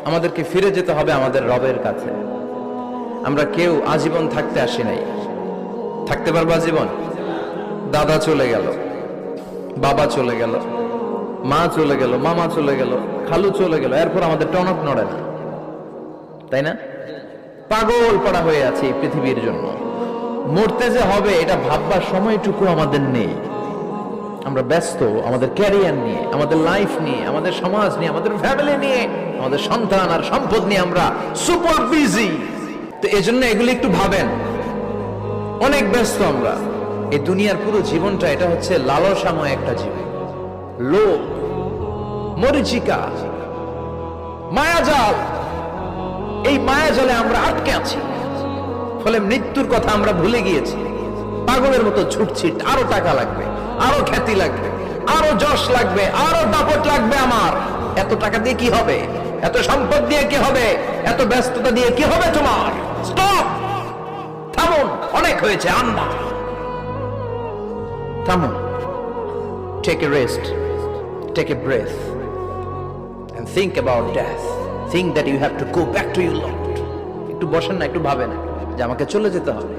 আমাদেরকে ফিরে যেতে হবে আমাদের রবের কাছে। আমরা কেউ আজীবন থাকতে আসি নাই। থাকতে পারবো আজীবন? দাদা চলে গেল, বাবা চলে গেল, মা চলে গেল, মামা চলে গেল, খালু চলে গেল, এরপর আমাদের টনক নড়ে না, তাই না? পাগল পড়া হয়ে আছে এই পৃথিবীর জন্য। মরতে যে হবে এটা ভাববার সময়টুকু আমাদের নেই। আমরা ব্যস্ত আমাদের ক্যারিয়ার নিয়ে, আমাদের লাইফ নিয়ে, আমাদের সমাজ নিয়ে, আমাদের ফ্যামিলি নিয়ে, আমাদের সন্তান আর সম্পদ নিয়ে আমরা সুপার বিজি। তো এজন্য এগুলি একটু ভাবেন, অনেক ব্যস্ত আমরা। এই দুনিয়ার পুরো জীবনটা এটা হচ্ছে লালসাময় একটা জীবন, লোভ, মরিচিকা, মায়াজাল। এই মায়াজালে আমরা আটকে আছি, ফলে মৃত্যুর কথা আমরা ভুলে গিয়েছি। পাগলের মতো ছুটছি, আরো টাকা লাগবে, আরো খ্যাতি লাগবে, আরো যশ লাগবে, আরো দাপট লাগবে। আমার এত টাকা দিয়ে কি হবে? এত সম্পদ দিয়ে কি হবে? এত ব্যস্ততা দিয়ে কি হবে তোমার? স্টপ, থামুন, অনেক হয়েছে, আন্না থামুন। Take a rest, take a breath and think about death. Think that you have to go back to your Lord. একটু বসেন না, একটু ভাবেন যে আমাকে চলে যেতে হবে।